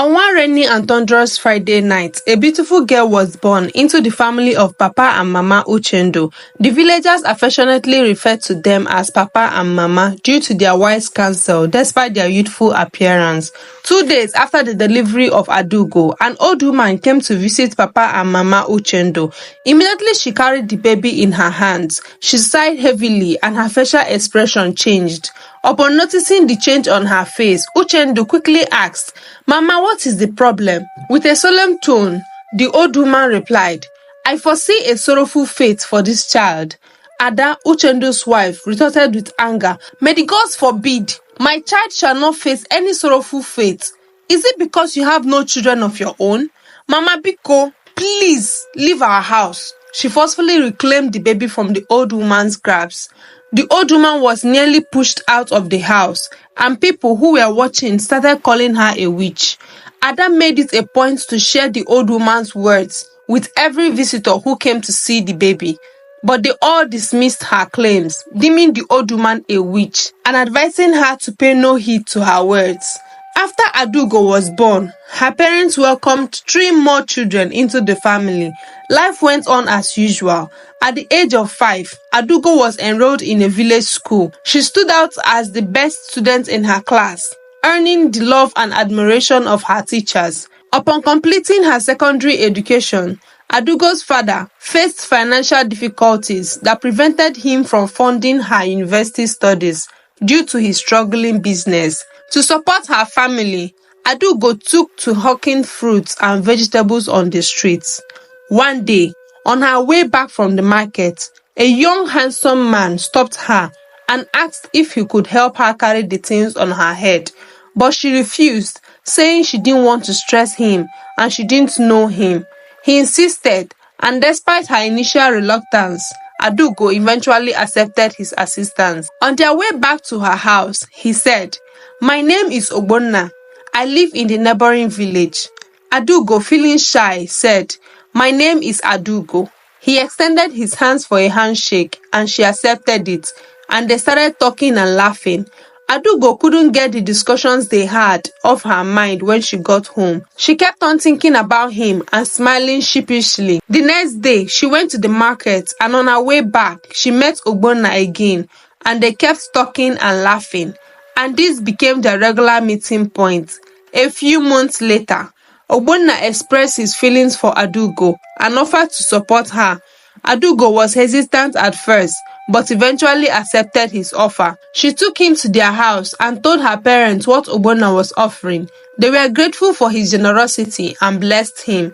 On one rainy and thunderous Friday night, a beautiful girl was born into the family of Papa and Mama Uchendu. The villagers affectionately referred to them as Papa and Mama due to their wise counsel despite their youthful appearance. 2 days after the delivery of Adugo, an old woman came to visit Papa and Mama Uchendu. Immediately she carried the baby in her hands. She sighed heavily and her facial expression changed. Upon noticing the change on her face, Uchendu quickly asked, "Mama, what is the problem?" With a solemn tone, the old woman replied, "I foresee a sorrowful fate for this child." Ada, Uchendu's wife, retorted with anger, "May the gods forbid! My child shall not face any sorrowful fate. Is it because you have no children of your own? Mama Biko, please leave our house." She forcefully reclaimed the baby from the old woman's grasp. The old woman was nearly pushed out of the house, and people who were watching started calling her a witch. Ada made it a point to share the old woman's words with every visitor who came to see the baby, but they all dismissed her claims, deeming the old woman a witch and advising her to pay no heed to her words. After Adugo was born, her parents welcomed 3 more children into the family. Life went on as usual. At the age of 5, Adugo was enrolled in a village school. She stood out as the best student in her class, earning the love and admiration of her teachers. Upon completing her secondary education, Adugo's father faced financial difficulties that prevented him from funding her university studies due to his struggling business. To support her family, Adugo took to hawking fruits and vegetables on the streets. One day, on her way back from the market, a young handsome man stopped her and asked if he could help her carry the things on her head. But she refused, saying she didn't want to stress him and she didn't know him. He insisted, and despite her initial reluctance, Adugo eventually accepted his assistance. On their way back to her house, he said, "My name is Ogbonna. I live in the neighboring village." Adugo, feeling shy, said, "My name is Adugo." He extended his hands for a handshake and she accepted it, and they started talking and laughing. Adugo couldn't get the discussions they had off her mind when she got home. She kept on thinking about him and smiling sheepishly. The next day, she went to the market, and on her way back, she met Ogbonna again, and they kept talking and laughing, and this became their regular meeting point. A few months later, Ogbonna expressed his feelings for Adugo and offered to support her. Adugo was hesitant at first, but eventually accepted his offer. She took him to their house and told her parents what Ogbonna was offering. They were grateful for his generosity and blessed him.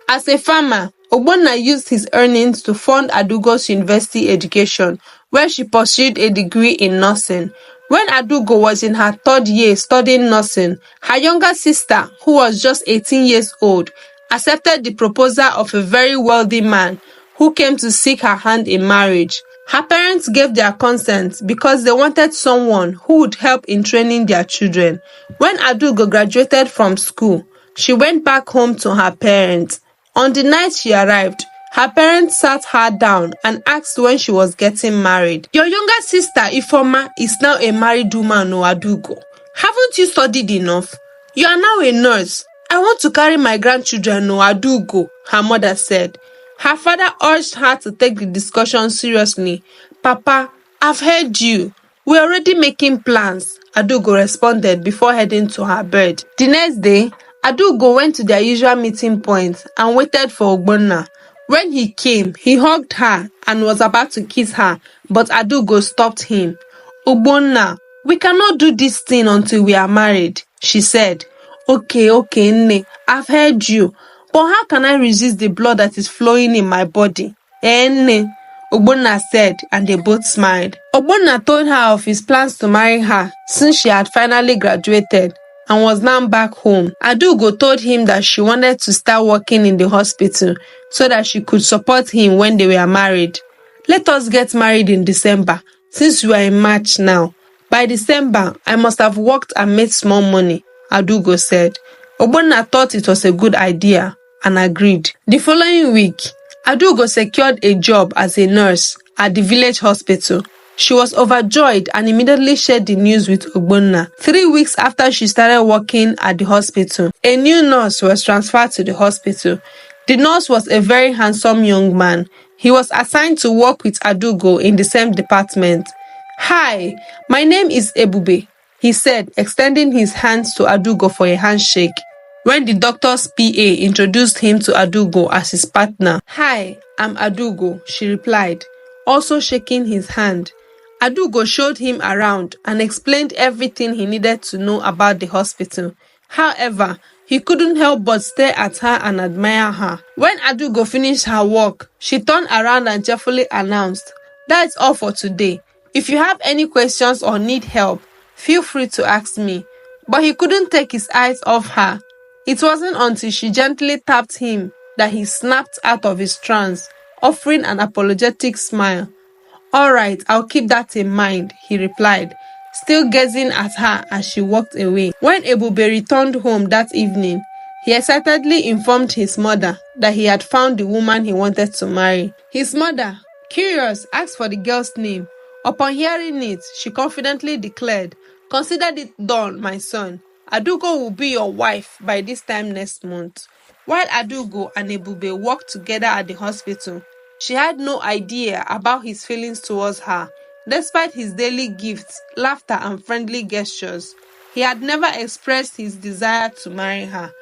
As a farmer, Ogbonna used his earnings to fund Adugo's university education, where she pursued a degree in nursing. When Adugo was in her 3rd year studying nursing, her younger sister, who was just 18 years old, accepted the proposal of a very wealthy man who came to seek her hand in marriage. Her parents gave their consent because they wanted someone who would help in training their children. When Adugo graduated from school, she went back home to her parents. On the night she arrived, her parents sat her down and asked when she was getting married. "Your younger sister, Ifoma, is now a married woman, Adugo. Haven't you studied enough? You are now a nurse. I want to carry my grandchildren, Adugo," her mother said. Her father urged her to take the discussion seriously. "Papa, I've heard you. We're already making plans," Adugo responded before heading to her bed. The next day, Adugo went to their usual meeting point and waited for Ogbonna. When he came, he hugged her and was about to kiss her, but Adugo stopped him. "Ogbonna, we cannot do this thing until we are married," she said. Okay, Nne, I've heard you. But how can I resist the blood that is flowing in my body?" Nne, Ogbonna said, and they both smiled. Ogbonna told her of his plans to marry her since she had finally graduated and was now back home. Adugo told him that she wanted to start working in the hospital so that she could support him when they were married. "Let us get married in December, since we are in March now. By December, I must have worked and made small money," Adugo said. Ogbonna thought it was a good idea and agreed. The following week, Adugo secured a job as a nurse at the village hospital. She was overjoyed and immediately shared the news with Ogbonna. 3 weeks after she started working at the hospital, a new nurse was transferred to the hospital. The nurse was a very handsome young man. He was assigned to work with Adugo in the same department. "Hi, my name is Ebube," he said, extending his hands to Adugo for a handshake. When the doctor's PA introduced him to Adugo as his partner. "Hi, I'm Adugo," she replied, also shaking his hand. Adugo showed him around and explained everything he needed to know about the hospital. However, he couldn't help but stare at her and admire her. When Adugo finished her work, she turned around and cheerfully announced, "That's all for today. If you have any questions or need help, feel free to ask me." But he couldn't take his eyes off her. It wasn't until she gently tapped him that he snapped out of his trance, offering an apologetic smile. "All right, I'll keep that in mind," he replied, still gazing at her as she walked away. When Ebube returned home that evening, he excitedly informed his mother that he had found the woman he wanted to marry. His mother, curious, asked for the girl's name. Upon hearing it, she confidently declared, "Consider it done, my son. Adugo will be your wife by this time next month." While Adugo and Ebube worked together at the hospital, she had no idea about his feelings towards her. Despite his daily gifts, laughter, and friendly gestures, he had never expressed his desire to marry her.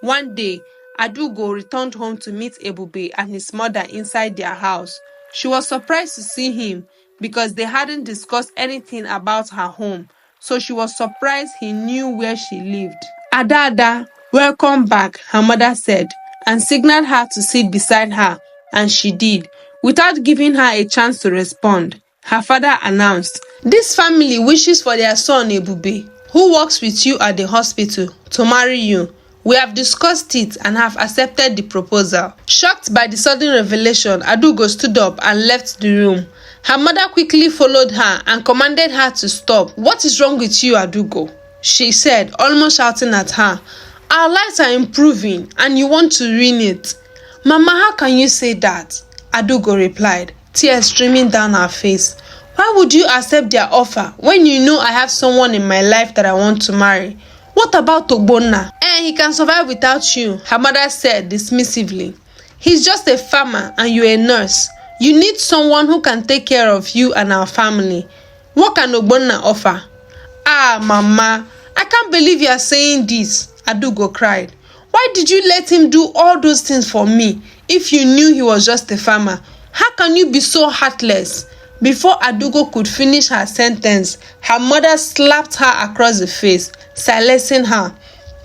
One day, Adugo returned home to meet Ebube and his mother inside their house. She was surprised to see him because they hadn't discussed anything about her home, so she was surprised he knew where she lived. "Ada, welcome back," her mother said, and signaled her to sit beside her, and she did. Without giving her a chance to respond, her father announced, "This family wishes for their son Ebube, who works with you at the hospital, to marry you. We have discussed it and have accepted the proposal." Shocked by the sudden revelation, Adugo stood up and left the room. Her mother quickly followed her and commanded her to stop. "What is wrong with you, Adugo?" she said, almost shouting at her. "Our lives are improving and you want to ruin it." "Mama, how can you say that?" Adugo replied, tears streaming down her face. "Why would you accept their offer when you know I have someone in my life that I want to marry? What about Ogbonna? He can survive without you," her mother said dismissively. "He's just a farmer and you're a nurse. You need someone who can take care of you and our family. What can Ogbonna offer?" "Ah, Mama, I can't believe you are saying this," Adugo cried. "Why did you let him do all those things for me if you knew he was just a farmer? How can you be so heartless?" Before Adugo could finish her sentence, her mother slapped her across the face, silencing her.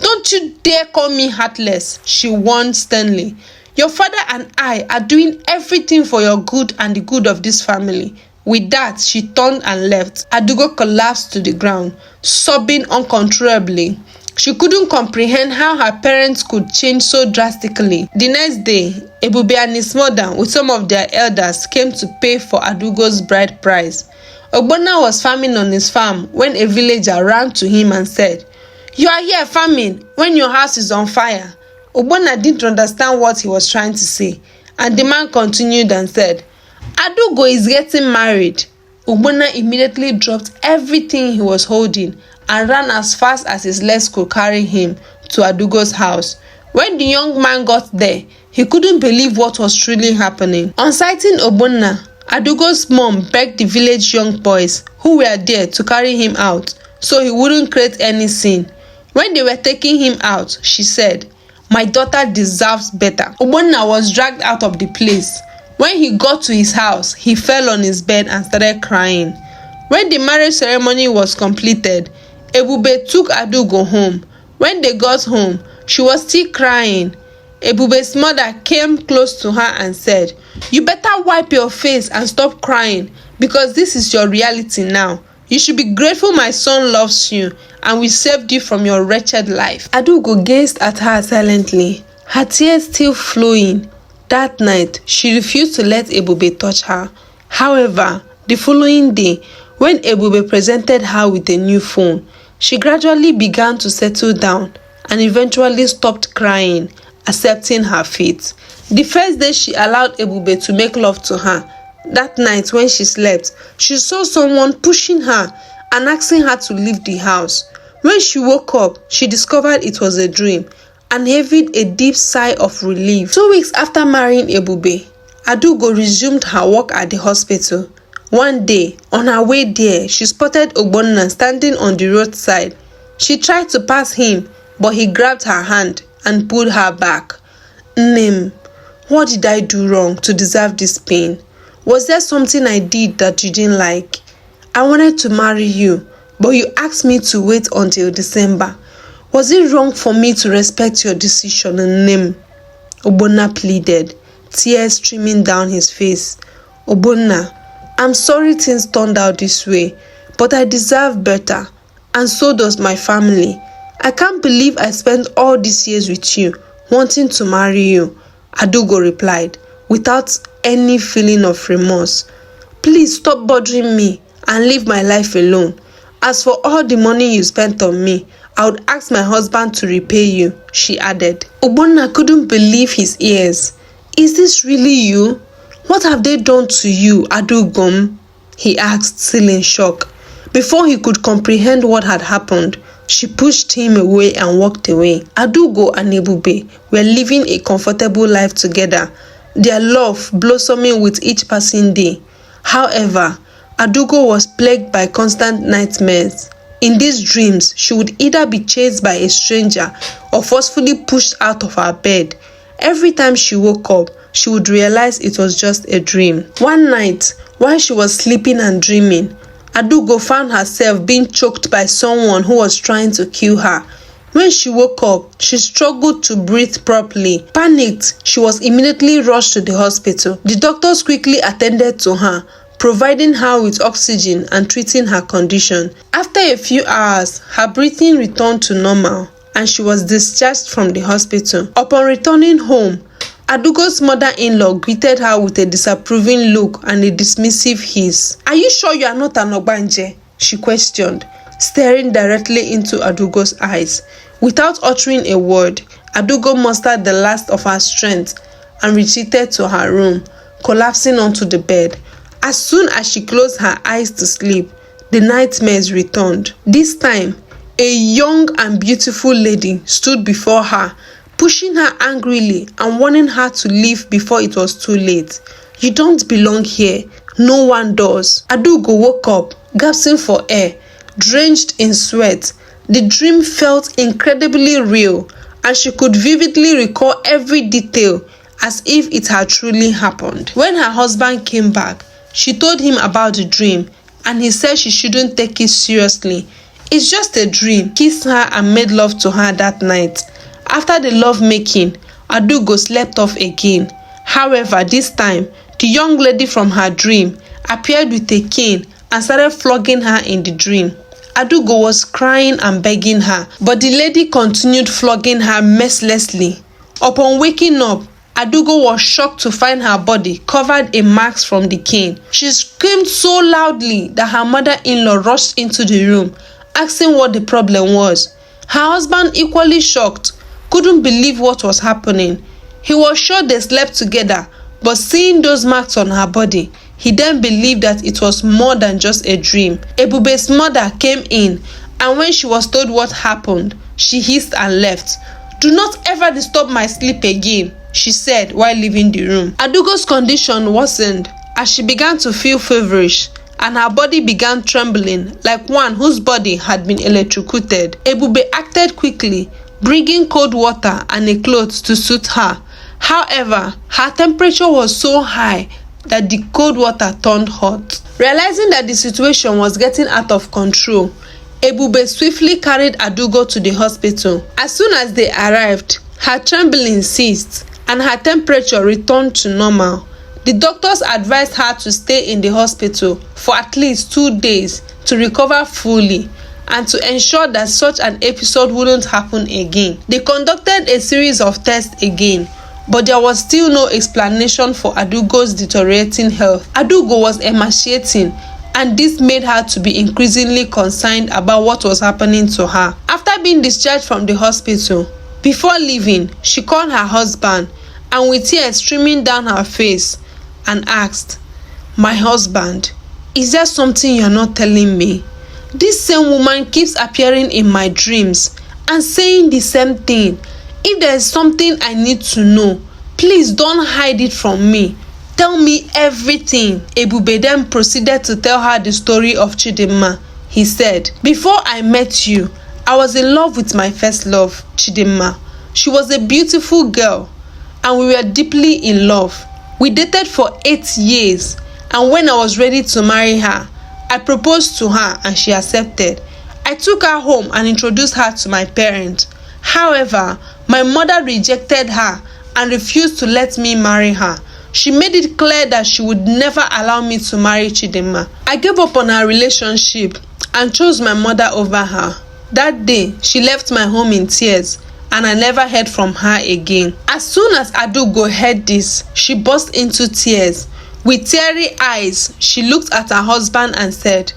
"Don't you dare call me heartless," she warned sternly. "Your father and I are doing everything for your good and the good of this family." With that, she turned and left. Adugo collapsed to the ground, sobbing uncontrollably. She couldn't comprehend how her parents could change so drastically. The next day, Ebube and his mother, with some of their elders, came to pay for Adugo's bride price. Ogbonna was farming on his farm when a villager ran to him and said, "You are here farming when your house is on fire." Ogbonna didn't understand what he was trying to say, and the man continued and said, "Adugo is getting married." Ogbonna immediately dropped everything he was holding and ran as fast as his legs could carry him to Adugo's house. When the young man got there, he couldn't believe what was truly happening. On sighting Ogbonna, Adugo's mom begged the village young boys who were there to carry him out so he wouldn't create any scene. When they were taking him out, she said, "My daughter deserves better." Ogbonna was dragged out of the place. When he got to his house, he fell on his bed and started crying. When the marriage ceremony was completed, Ebube took Adugo home. When they got home, she was still crying. Ebube's mother came close to her and said, "You better wipe your face and stop crying because this is your reality now. You should be grateful my son loves you and we saved you from your wretched life." Adugo gazed at her silently, her tears still flowing. That night, she refused to let Ebube touch her. However, the following day, when Ebube presented her with a new phone, she gradually began to settle down and eventually stopped crying, accepting her fate. The first day she allowed Ebube to make love to her, That night when she slept, she saw someone pushing her and asking her to leave the house. When she woke up, she discovered it was a dream and heaved a deep sigh of relief. 2 weeks after marrying Ebube, Adugo resumed her work at the hospital. One day, on her way there, she spotted Ogbonna standing on the roadside. She tried to pass him, but he grabbed her hand and pulled her back. Name, what did I do wrong to deserve this pain? Was there something I did that you didn't like? I wanted to marry you, but you asked me to wait until December. Was it wrong for me to respect your decision, Name? Ogbonna pleaded, tears streaming down his face. Ogbonna, I'm sorry things turned out this way, but I deserve better, and so does my family. I can't believe I spent all these years with you, wanting to marry you, Adugo replied, without any feeling of remorse. Please stop bothering me and leave my life alone. As for all the money you spent on me, I would ask my husband to repay you, she added. Ogbonna couldn't believe his ears. Is this really you? What have they done to you, Adugo? He asked, still in shock. Before he could comprehend what had happened, she pushed him away and walked away. Adugo and Ebube were living a comfortable life together, their love blossoming with each passing day. However, Adugo was plagued by constant nightmares. In these dreams, she would either be chased by a stranger or forcefully pushed out of her bed. Every time she woke up, she would realize it was just a dream. One night, while she was sleeping and dreaming, Adugo found herself being choked by someone who was trying to kill her. When she woke up, she struggled to breathe properly. Panicked, she was immediately rushed to the hospital. The doctors quickly attended to her, providing her with oxygen and treating her condition. After a few hours, her breathing returned to normal and she was discharged from the hospital. Upon returning home, Adugo's mother-in-law greeted her with a disapproving look and a dismissive hiss. Are you sure you are not an Ogbanje? She questioned, staring directly into Adugo's eyes. Without uttering a word, Adugo mustered the last of her strength and retreated to her room, collapsing onto the bed. As soon as she closed her eyes to sleep, the nightmares returned. This time, a young and beautiful lady stood before her, pushing her angrily and warning her to leave before it was too late. You don't belong here. No one does. Adugo woke up, gasping for air, drenched in sweat. The dream felt incredibly real, and she could vividly recall every detail as if it had truly happened. When her husband came back, she told him about the dream, and he said she shouldn't take it seriously. It's just a dream. Kissed her and made love to her that night. After the love-making, Adugo slept off again. However, this time, the young lady from her dream appeared with a cane and started flogging her in the dream. Adugo was crying and begging her, but the lady continued flogging her mercilessly. Upon waking up, Adugo was shocked to find her body covered in marks from the cane. She screamed so loudly that her mother-in-law rushed into the room, asking what the problem was. Her husband, equally shocked, couldn't believe what was happening. He was sure they slept together, but seeing those marks on her body, he then believed that it was more than just a dream. Ebube's mother came in, and when she was told what happened, she hissed and left. Do not ever disturb my sleep again, she said while leaving the room. Adugo's condition worsened as she began to feel feverish, and her body began trembling like one whose body had been electrocuted. Ebube acted quickly, bringing cold water and a cloth to suit her. However, her temperature was so high that the cold water turned hot. Realizing that the situation was getting out of control, Ebube swiftly carried Adugo to the hospital. As soon as they arrived, her trembling ceased and her temperature returned to normal. The doctors advised her to stay in the hospital for at least 2 days to recover fully and to ensure that such an episode wouldn't happen again. They conducted a series of tests again, but there was still no explanation for Adugo's deteriorating health. Adugo was emaciating, and this made her to be increasingly concerned about what was happening to her. After being discharged from the hospital, before leaving, she called her husband and with tears streaming down her face and asked, My husband, is there something you're not telling me? This same woman keeps appearing in my dreams and saying the same thing. If there is something I need to know, please don't hide it from me. Tell me everything. Ebube then proceeded to tell her the story of Chidimma. He said, before I met you, I was in love with my first love, Chidimma. She was a beautiful girl and we were deeply in love. We dated for 8 years, and when I was ready to marry her, I proposed to her and she accepted. I took her home and introduced her to my parents. However, my mother rejected her and refused to let me marry her. She made it clear that she would never allow me to marry Chidimma. I gave up on our relationship and chose my mother over her. That day, she left my home in tears and I never heard from her again. As soon as Adugo heard this, she burst into tears. With teary eyes, she looked at her husband and said,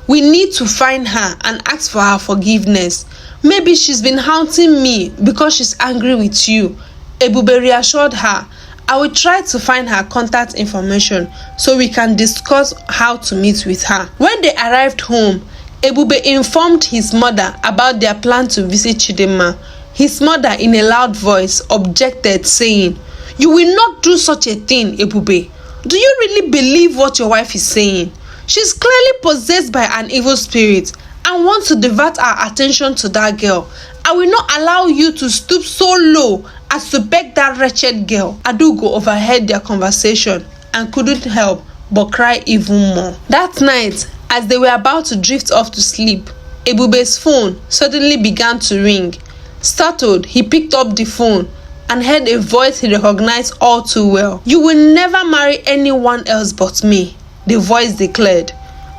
we need to find her and ask for her forgiveness. Maybe she's been haunting me because she's angry with you. Ebube reassured her, I will try to find her contact information so we can discuss how to meet with her. When they arrived home, Ebube informed his mother about their plan to visit Chidimma. His mother, in a loud voice, objected, saying, you will not do such a thing, Ebube. Do you really believe what your wife is saying? She's clearly possessed by an evil spirit and wants to divert our attention to that girl. I will not allow you to stoop so low as to beg that wretched girl. Adugo overheard their conversation and couldn't help but cry even more. That night, as they were about to drift off to sleep, Ebube's phone suddenly began to ring. Startled, he picked up the phone and heard a voice he recognized all too well. You will never marry anyone else but me, the voice declared.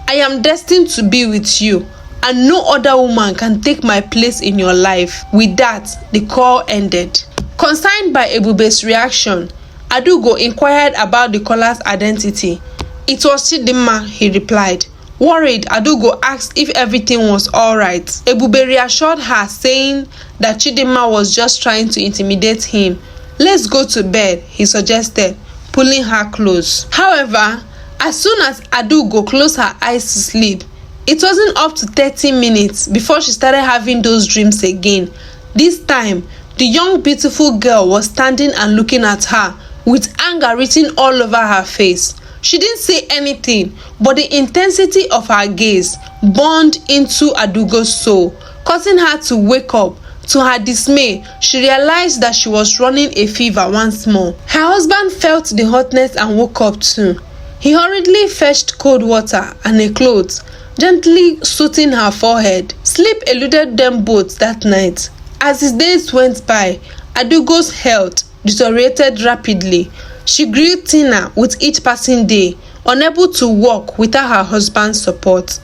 I am destined to be with you, and no other woman can take my place in your life. With that, the call ended. Concerned by Ebube's reaction, Adugo inquired about the caller's identity. It was Chidimma, he replied. Worried, Adugo asked if everything was alright. Ebube reassured her, saying that Chidimma was just trying to intimidate him. Let's go to bed, he suggested, pulling her close. However, as soon as Adugo closed her eyes to sleep, it wasn't up to 30 minutes before she started having those dreams again. This time, the young beautiful girl was standing and looking at her with anger written all over her face. She didn't say anything, but the intensity of her gaze burned into Adugo's soul, causing her to wake up. To her dismay, she realized that she was running a fever once more. Her husband felt the hotness and woke up too. He hurriedly fetched cold water and a cloth, gently soothing her forehead. Sleep eluded them both that night. As the days went by, Adugo's health deteriorated rapidly. She grew thinner with each passing day, unable to walk without her husband's support.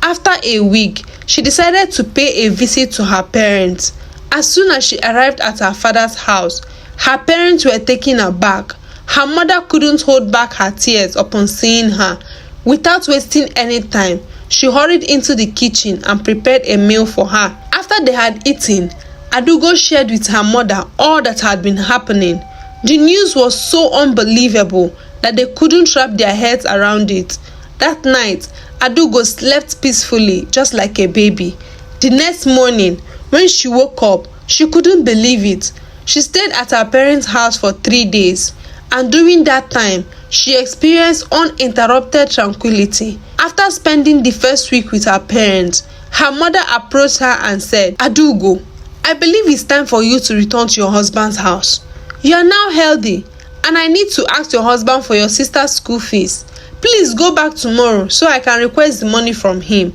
After a week, she decided to pay a visit to her parents. As soon as she arrived at her father's house, her parents were taken aback. Her mother couldn't hold back her tears upon seeing her. Without wasting any time, she hurried into the kitchen and prepared a meal for her. After they had eaten, Adugo shared with her mother all that had been happening. The news was so unbelievable that they couldn't wrap their heads around it. That night, Adugo slept peacefully, just like a baby. The next morning, when she woke up, she couldn't believe it. She stayed at her parents' house for 3 days, and during that time, she experienced uninterrupted tranquility. After spending the first week with her parents, her mother approached her and said, Adugo, I believe it's time for you to return to your husband's house. You are now healthy, and I need to ask your husband for your sister's school fees. Please go back tomorrow so I can request the money from him.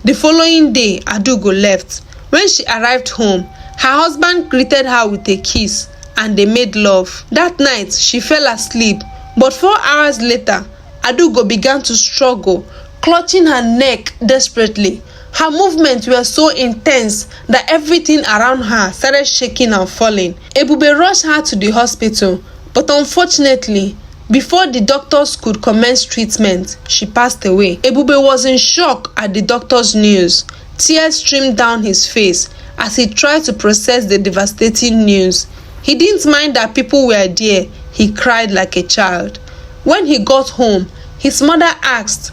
The following day, Adugo left. When she arrived home, her husband greeted her with a kiss and they made love. That night, she fell asleep, but 4 hours later, Adugo began to struggle, clutching her neck desperately. Her movements were so intense that everything around her started shaking and falling. Ebube rushed her to the hospital, but unfortunately, before the doctors could commence treatment, she passed away. Ebube was in shock at the doctor's news. Tears streamed down his face as he tried to process the devastating news. He didn't mind that people were there. He cried like a child. When he got home, His mother asked,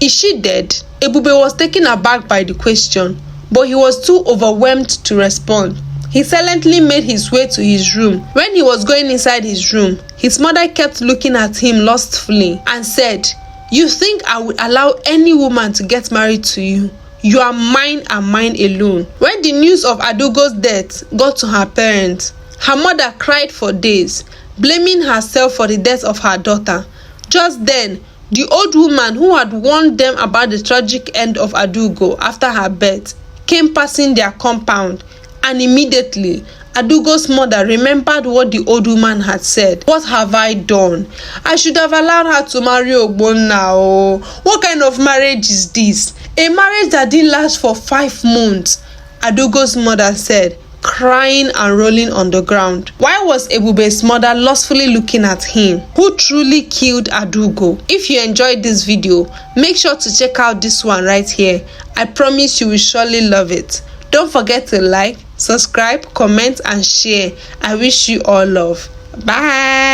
"Is she dead?" Ebube was taken aback by the question, but he was too overwhelmed to respond. He silently made his way to his room. When he was going inside his room, his mother kept looking at him lustfully and said, "You think I would allow any woman to get married to you? You are mine and mine alone." When the news of Adugo's death got to her parents, her mother cried for days, blaming herself for the death of her daughter. Just then, the old woman who had warned them about the tragic end of Adugo after her birth came passing their compound, and immediately Adugo's mother remembered what the old woman had said. "What have I done? I should have allowed her to marry Ogbonna. Oh, what kind of marriage is this? A marriage that didn't last for 5 months," Adugo's mother said, crying and rolling on the ground. Why was Ebube's mother lustfully looking at him? Who truly killed Adugo? If you enjoyed this video, make sure to check out this one right here. I promise you will surely love it. Don't forget to like, subscribe, comment and share. I wish you all love. Bye.